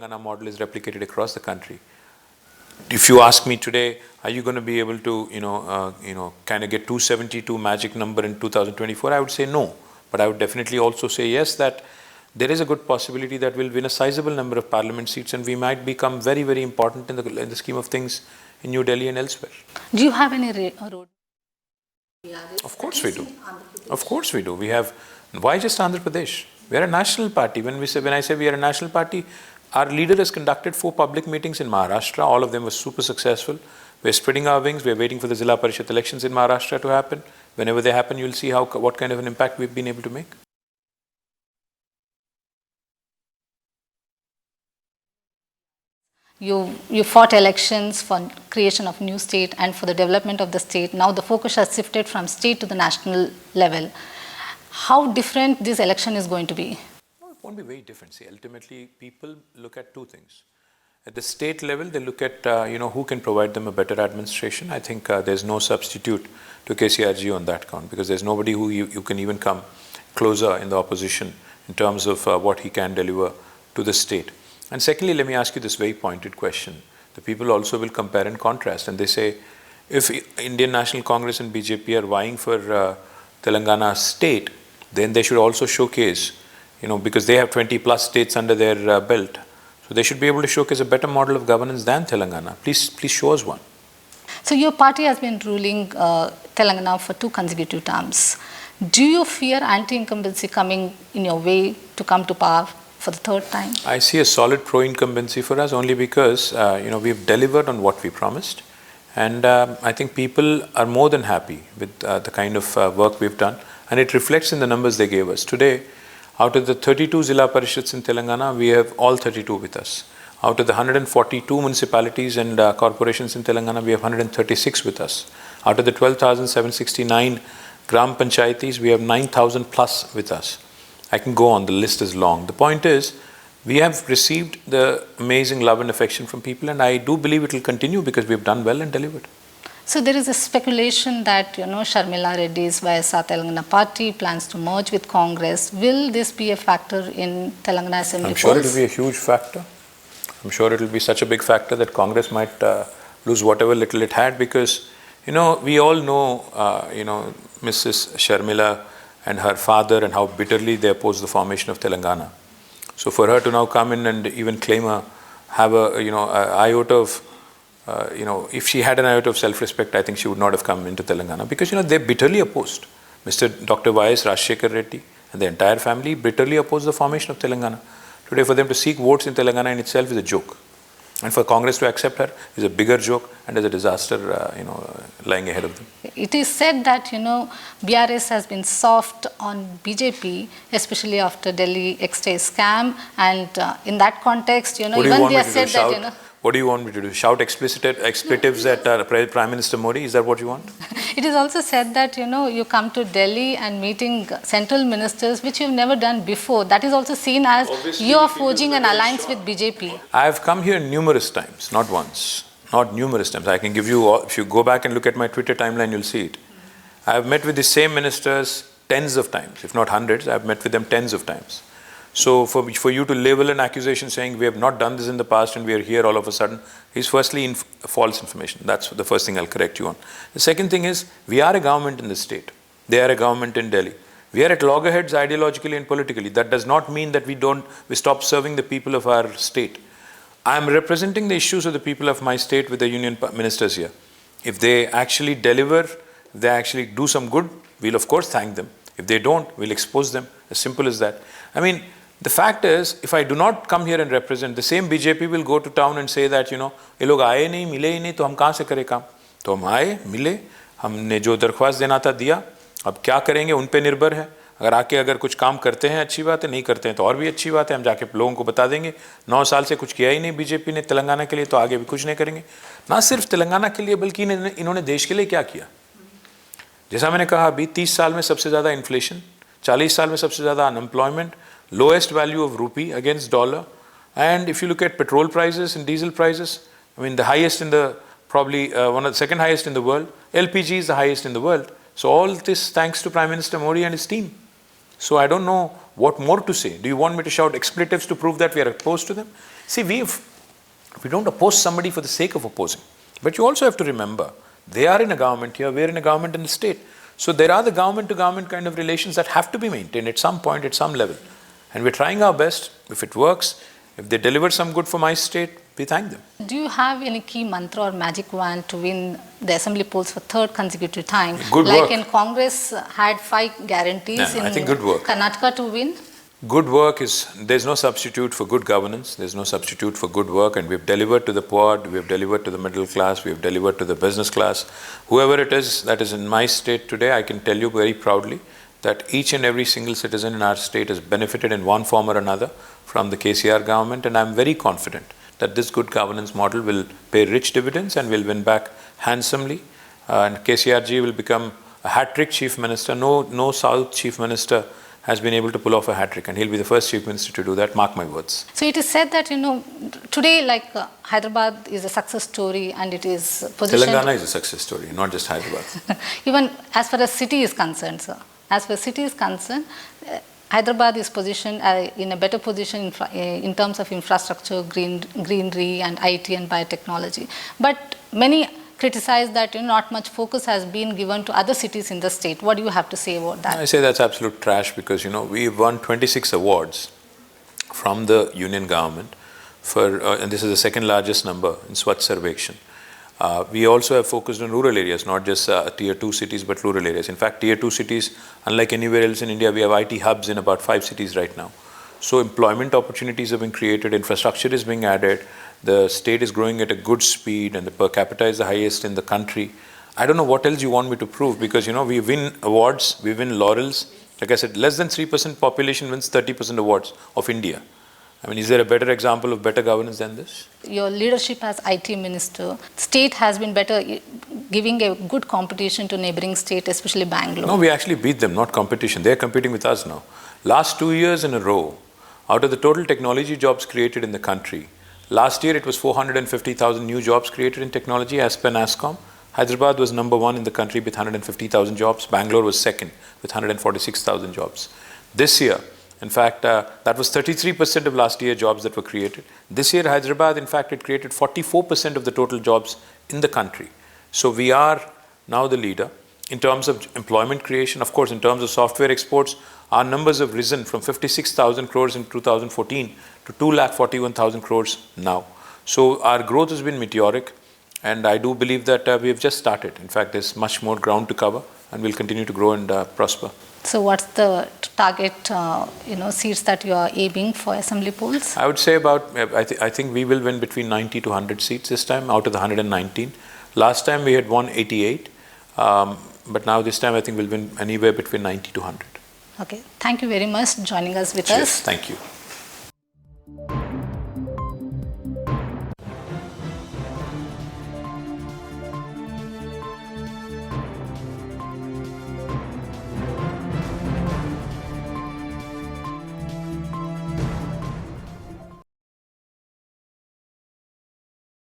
Telangana model is replicated across the country. If you ask me today, are you going to be able to, kind of get 272 magic number in 2024? I would say no. But I would definitely also say yes, that there is a good possibility that we'll win a sizable number of parliament seats and we might become very, very important in the scheme of things in New Delhi and elsewhere. Do you have any road? Of course we do. Of course we do. We have, why just Andhra Pradesh? We are a national party. When I say we are a national party, our leader has conducted 4 public meetings in Maharashtra. All of them were super successful. We're spreading our wings. We're waiting for the Zilla Parishad elections in Maharashtra to happen. Whenever they happen, you'll see what kind of an impact we've been able to make. You fought elections for creation of new state and for the development of the state. Now the focus has shifted from state to the national level. How different this election is going to be? It won't be very different. See, ultimately, people look at 2 things. At the state level, they look at who can provide them a better administration. I think there's no substitute to KCRG on that count, because there's nobody who you can even come closer in the opposition in terms of what he can deliver to the state. And secondly, let me ask you this very pointed question. The people also will compare and contrast, and they say, if Indian National Congress and BJP are vying for Telangana state, then they should also showcase, because they have 20 plus states under their belt. So they should be able to showcase a better model of governance than Telangana. Please show us one. So your party has been ruling Telangana for 2 consecutive terms. Do you fear anti-incumbency coming in your way to come to power for the 3rd time? I see a solid pro-incumbency for us only because, we've delivered on what we promised. And I think people are more than happy with the kind of work we've done. And it reflects in the numbers they gave us. Today, out of the 32 Zilla Parishads in Telangana, we have all 32 with us. Out of the 142 municipalities and corporations in Telangana, we have 136 with us. Out of the 12,769 Gram Panchayatis, we have 9,000 plus with us. I can go on, the list is long. The point is, we have received the amazing love and affection from people, and I do believe it will continue because we've done well and delivered. So there is a speculation that, Sharmila Reddy's YSR Telangana party plans to merge with Congress. Will this be a factor in Telangana Assembly I'm sure polls? it will be a huge factor. I'm sure it will be such a big factor that Congress might lose whatever little it had, because, we all know, Mrs. Sharmila and her father and how bitterly they opposed the formation of Telangana. So for her to now come in and even claim have a iota of, if she had an iota of self-respect, I think she would not have come into Telangana, because, they bitterly opposed. Dr. Y.S. Rajshekar Reddy and the entire family bitterly opposed the formation of Telangana. Today, for them to seek votes in Telangana in itself is a joke. And for Congress to accept her is a bigger joke, and is a disaster, lying ahead of them. It is said that, BRS has been soft on BJP, especially after Delhi exchange scam. And in that context, even they have said that, What do you want me to do? Shout expletives at Prime Minister Modi? Is that what you want? It is also said that, you come to Delhi and meeting central ministers, which you've never done before. That is also seen as obviously you are forging an alliance with BJP. I have come here numerous times, not once, not numerous times. I can give you, if you go back and look at my Twitter timeline, you'll see it. I have met with the same ministers tens of times, if not hundreds. I have met with them tens of times. So for you to label an accusation saying we have not done this in the past and we are here all of a sudden is firstly false information. That's the first thing I'll correct you on. The second thing is, we are a government in the state. They are a government in Delhi. We are at loggerheads ideologically and politically. That does not mean that we stop serving the people of our state. I am representing the issues of the people of my state with the union ministers here. If they actually deliver, if they actually do some good, we'll of course thank them. If they don't, we'll expose them. As simple as that. I mean, the fact is, if I do not come here and represent, the same BJP will go to town and say that, ये लोग आए नहीं, मिले ही नहीं, तो हम कहाँ से करें काम? तो हम आए, मिले, हमने जो दरख्वास्त देना था दिया, अब क्या करेंगे उन पे निर्भर है. अगर कुछ काम करते हैं अच्छी बात है, नहीं करते हैं तो और भी अच्छी बात है, हम जाके लोगों को बता देंगे. 9 साल से कुछ किया ही नहीं बीजेपी ने तेलंगाना के लिए, तो आगे भी कुछ नहीं करेंगे. ना सिर्फ तेलंगाना के लिए, बल्कि इन्होंने देश के लिए क्या किया. जैसा मैंने कहा, अभी 30 साल में सबसे ज़्यादा इन्फ्लेशन, 40 साल में सबसे ज़्यादा unemployment, lowest value of rupee against dollar, and if you look at petrol prices and diesel prices, I mean the highest in the, probably one of the second highest in the world. LPG is the highest in the world. So all this thanks to Prime Minister Modi and his team. So I don't know what more to say? Do you want me to shout expletives to prove that we are opposed to them? See, we don't oppose somebody for the sake of opposing. But you also have to remember, they are in a government here, we are in a government in the state. So there are the government-to-government kind of relations that have to be maintained at some point, at some level. And we're trying our best. If it works, if they deliver some good for my state, we thank them. Do you have any key mantra or magic wand to win the assembly polls for third consecutive time? Good like work. in Congress had 5 guarantees Yeah, in I think good work. Karnataka to win? Good work there's no substitute for good governance, there's no substitute for good work, and we've delivered to the poor, we've delivered to the middle class, we've delivered to the business class. Whoever it is that is in my state today, I can tell you very proudly that each and every single citizen in our state has benefited in one form or another from the KCR government, and I'm very confident that this good governance model will pay rich dividends and will win back handsomely. And KCRG will become a hat-trick chief minister. No South chief minister has been able to pull off a hat-trick, and he'll be the first chief minister to do that, mark my words. So it is said that, today Hyderabad is a success story and it is positioned... Telangana is a success story, not just Hyderabad. Even as far as city is concerned, sir. As far as city is concerned, Hyderabad is positioned in a better position in terms of infrastructure, greenery and IT and biotechnology. But many criticize that not much focus has been given to other cities in the state. What do you have to say about that? I say that's absolute trash because we've won 26 awards from the union government for, and this is the second largest number in Swachh Sarvekshan. We also have focused on rural areas, not just tier 2 cities, but rural areas. In fact, tier 2 cities, unlike anywhere else in India, we have IT hubs in about 5 cities right now. So employment opportunities have been created, infrastructure is being added, the state is growing at a good speed, and the per capita is the highest in the country. I don't know what else you want me to prove because, we win awards, we win laurels. Like I said, less than 3% population wins 30% awards of India. I mean, is there a better example of better governance than this? Your leadership as IT minister, state has been better, giving a good competition to neighboring state, especially Bangalore. No, we actually beat them, not competition. They're competing with us now. Last 2 years in a row, out of the total technology jobs created in the country, last year it was 450,000 new jobs created in technology as per NASSCOM. Hyderabad was number 1 in the country with 150,000 jobs. Bangalore was second with 146,000 jobs. This year, in fact, that was 33% of last year jobs that were created. This year, Hyderabad, in fact, it created 44% of the total jobs in the country. So we are now the leader in terms of employment creation. Of course, in terms of software exports, our numbers have risen from 56,000 crores in 2014 to 241,000 crores now. So our growth has been meteoric, and I do believe that we have just started. In fact, there's much more ground to cover, and we'll continue to grow and prosper. So what's the target, seats that you are aiming for assembly polls? I would say I think we will win between 90 to 100 seats this time out of the 119. Last time we had won 88, but now this time I think we'll win anywhere between 90 to 100. Okay, thank you very much for joining us with Cheers. us. Thank you.